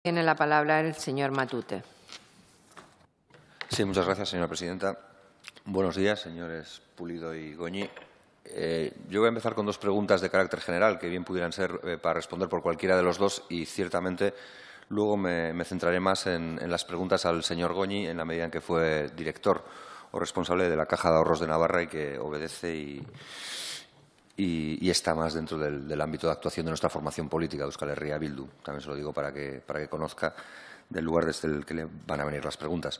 Tiene la palabra el señor Matute. Sí, muchas gracias, señora presidenta. Buenos días, señores Pulido y Goñi. Yo voy a empezar con dos preguntas de carácter general, que bien pudieran ser para responder por cualquiera de los dos, y ciertamente luego me centraré más en las preguntas al señor Goñi, en la medida en que fue director o responsable de la Caja de Ahorros de Navarra y que obedece y está más dentro del ámbito de actuación de nuestra formación política, de Euskal Herria Bildu. También se lo digo para que conozca del lugar desde el que le van a venir las preguntas.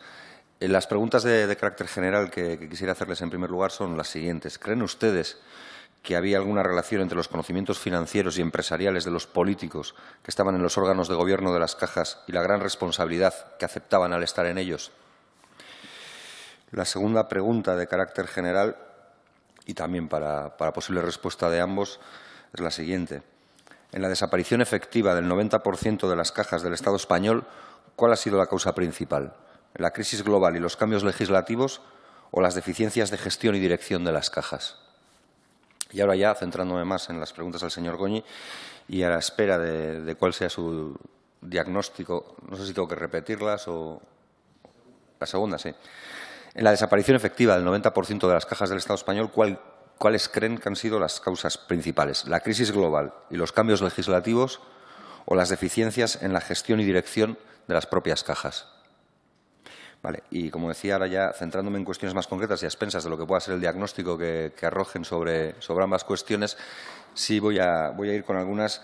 Las preguntas de carácter general que quisiera hacerles en primer lugar son las siguientes. ¿Creen ustedes que había alguna relación entre los conocimientos financieros y empresariales de los políticos que estaban en los órganos de gobierno de las cajas y la gran responsabilidad que aceptaban al estar en ellos? La segunda pregunta de carácter general, y también para posible respuesta de ambos, es la siguiente. En la desaparición efectiva del 90% de las cajas del Estado español, ¿cuál ha sido la causa principal? ¿La crisis global y los cambios legislativos o las deficiencias de gestión y dirección de las cajas? Y ahora ya, centrándome más en las preguntas al señor Goñi y a la espera de cuál sea su diagnóstico, no sé si tengo que repetirlas o… La segunda, sí. En la desaparición efectiva del 90% de las cajas del Estado español, ¿cuáles creen que han sido las causas principales? ¿La crisis global y los cambios legislativos o las deficiencias en la gestión y dirección de las propias cajas? Vale, y como decía, ahora ya centrándome en cuestiones más concretas y a expensas de lo que pueda ser el diagnóstico que arrojen sobre ambas cuestiones, sí voy a ir con algunas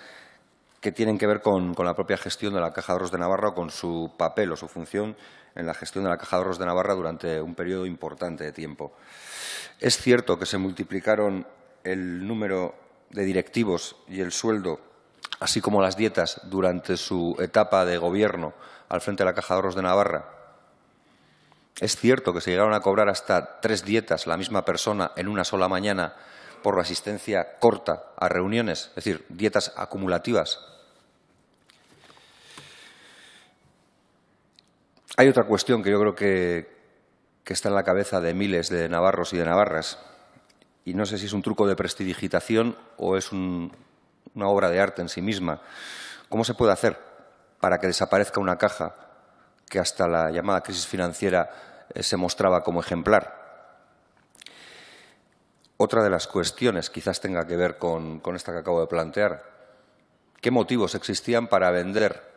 que tienen que ver con la propia gestión de la Caja de Ahorros de Navarra o con su papel o su función en la gestión de la Caja de Ahorros de Navarra durante un periodo importante de tiempo. Es cierto que se multiplicaron el número de directivos y el sueldo, así como las dietas, durante su etapa de gobierno al frente de la Caja de Ahorros de Navarra. Es cierto que se llegaron a cobrar hasta 3 dietas la misma persona en una sola mañana por la asistencia corta a reuniones, es decir, dietas acumulativas. Hay otra cuestión que yo creo que está en la cabeza de miles de navarros y de navarras, y no sé si es un truco de prestidigitación o es una obra de arte en sí misma. ¿Cómo se puede hacer para que desaparezca una caja que hasta la llamada crisis financiera se mostraba como ejemplar? Otra de las cuestiones quizás tenga que ver con esta que acabo de plantear. ¿Qué motivos existían para vender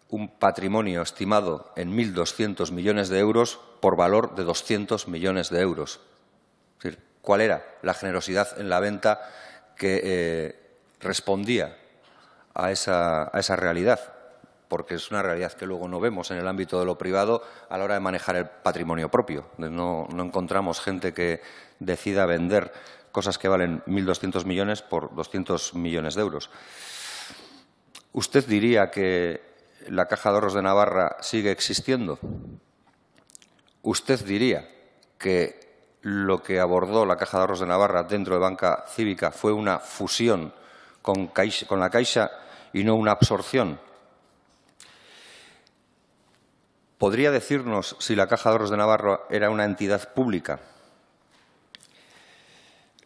un patrimonio estimado en 1.200 millones de euros por valor de 200 millones de euros? Es decir, ¿cuál era la generosidad en la venta que respondía a esa realidad? Porque es una realidad que luego no vemos en el ámbito de lo privado a la hora de manejar el patrimonio propio. No encontramos gente que decida vender cosas que valen 1.200 millones por 200 millones de euros. ¿Usted diría que la Caja de Ahorros de Navarra sigue existiendo? ¿Usted diría que lo que abordó la Caja de Ahorros de Navarra dentro de Banca Cívica fue una fusión con la Caixa y no una absorción? ¿Podría decirnos si la Caja de Ahorros de Navarra era una entidad pública?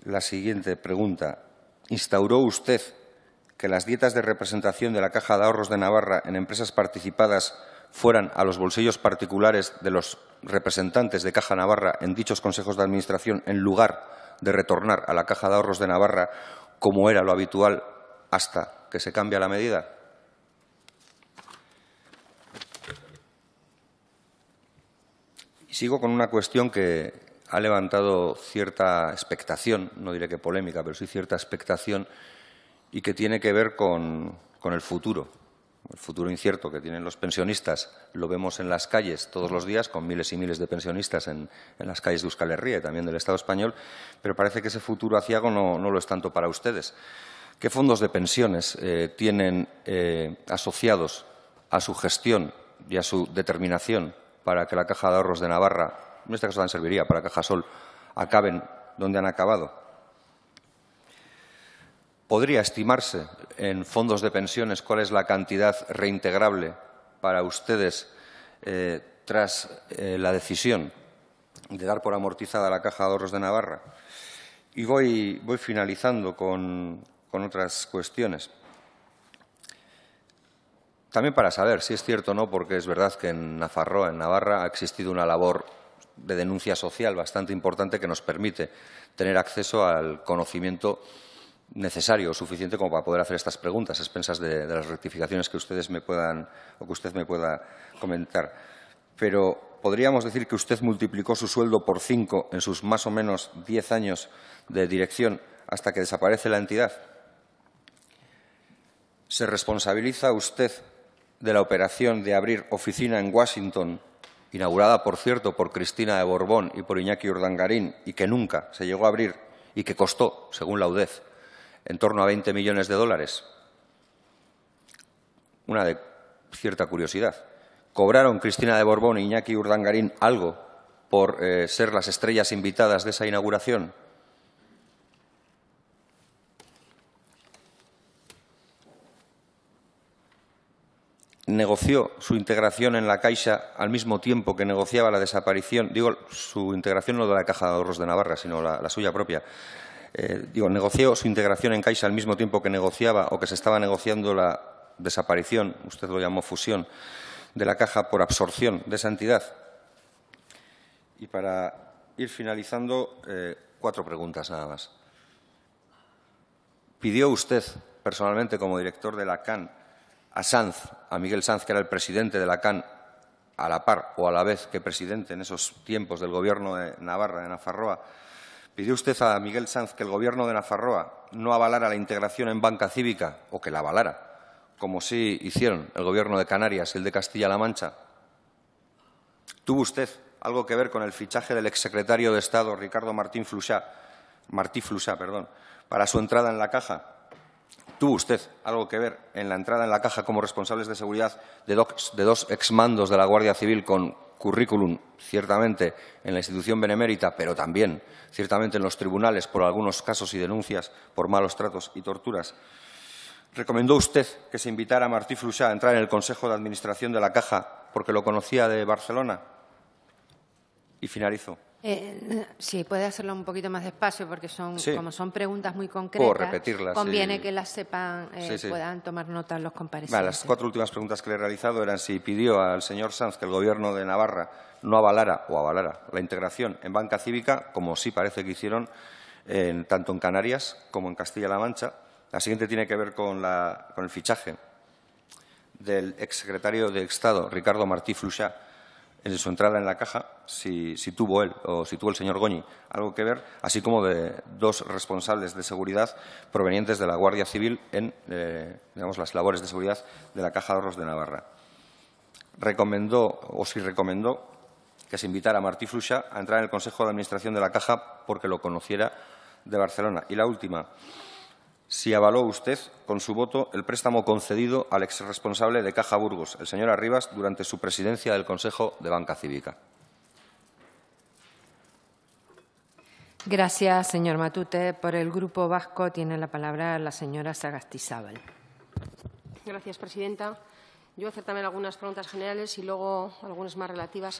La siguiente pregunta. ¿Instauró usted que las dietas de representación de la Caja de Ahorros de Navarra en empresas participadas fueran a los bolsillos particulares de los representantes de Caja Navarra en dichos consejos de administración en lugar de retornar a la Caja de Ahorros de Navarra como era lo habitual hasta que se cambia la medida? Y sigo con una cuestión que ha levantado cierta expectación, no diré que polémica, pero sí cierta expectación, y que tiene que ver con el futuro incierto que tienen los pensionistas. Lo vemos en las calles todos los días, con miles y miles de pensionistas en las calles de Euskal Herria y también del Estado español, pero parece que ese futuro aciago no lo es tanto para ustedes. ¿Qué fondos de pensiones tienen asociados a su gestión y a su determinación para que la Caja de Ahorros de Navarra, en este caso también serviría para Cajasol, acaben donde han acabado? ¿Podría estimarse en fondos de pensiones cuál es la cantidad reintegrable para ustedes tras la decisión de dar por amortizada la Caja de Ahorros de Navarra? Y voy finalizando con otras cuestiones. también para saber si es cierto o no, porque es verdad que en Nafarroa, en Navarra, ha existido una labor de denuncia social bastante importante que nos permite tener acceso al conocimiento necesario o suficiente como para poder hacer estas preguntas, a expensas de las rectificaciones que ustedes me puedan o que usted me pueda comentar. Pero ¿podríamos decir que usted multiplicó su sueldo por 5 en sus más o menos 10 años de dirección hasta que desaparece la entidad? ¿Se responsabiliza usted de la operación de abrir oficina en Washington, inaugurada, por cierto, por Cristina de Borbón y por Iñaki Urdangarín, y que nunca se llegó a abrir y que costó, según la UDEF, en torno a 20 millones de dólares? Una de cierta curiosidad. ¿Cobraron Cristina de Borbón e Iñaki Urdangarín algo por ser las estrellas invitadas de esa inauguración? ¿Negoció su integración en la Caixa al mismo tiempo que negociaba la desaparición? Digo, su integración no de la Caja de Ahorros de Navarra, sino la suya propia. ¿Negoció su integración en Caixa al mismo tiempo que negociaba o que se estaba negociando la desaparición, usted lo llamó fusión, de la Caja por absorción de esa entidad? Y para ir finalizando, 4 preguntas nada más. ¿Pidió usted personalmente, como director de la CAN, a Sanz, a Miguel Sanz, que era el presidente de la CAN, a la par o a la vez que presidente en esos tiempos del Gobierno de Navarra, de Nafarroa, pidió usted a Miguel Sanz que el Gobierno de Nafarroa no avalara la integración en banca cívica o que la avalara, como sí hicieron el Gobierno de Canarias y el de Castilla-La Mancha? ¿Tuvo usted algo que ver con el fichaje del exsecretario de Estado, Ricardo Martí Fluxá, para su entrada en la Caja? ¿Tuvo usted algo que ver en la entrada en la Caja como responsables de seguridad de dos exmandos de la Guardia Civil con currículum, ciertamente, en la institución benemérita, pero también, ciertamente, en los tribunales por algunos casos y denuncias por malos tratos y torturas? ¿Recomendó usted que se invitara a Martí Fluxá a entrar en el Consejo de Administración de la Caja porque lo conocía de Barcelona? Y finalizo. Sí, puede hacerlo un poquito más despacio porque como son preguntas muy concretas, puedo repetirlas, conviene que las sepan, puedan tomar nota los comparecientes. Las 4 últimas preguntas que le he realizado eran si pidió al señor Sanz que el Gobierno de Navarra no avalara la integración en banca cívica, como sí parece que hicieron tanto en Canarias como en Castilla-La Mancha. La siguiente tiene que ver con el fichaje del exsecretario de Estado, Ricardo Martí Fluxá, en su entrada en la Caja, si tuvo él o si tuvo el señor Goñi algo que ver, así como de 2 responsables de seguridad provenientes de la Guardia Civil en las labores de seguridad de la Caja de Ahorros de Navarra. ¿Recomendó que se invitara a Martí Fluxá a entrar en el Consejo de Administración de la Caja porque lo conociera de Barcelona? Y la última, si avaló usted con su voto el préstamo concedido al exresponsable de Caja Burgos, el señor Arribas, durante su presidencia del Consejo de Banca Cívica. Gracias, señor Matute. Por el Grupo Vasco tiene la palabra la señora Sagastizábal. Gracias, presidenta. Yo voy a hacer también algunas preguntas generales y luego algunas más relativas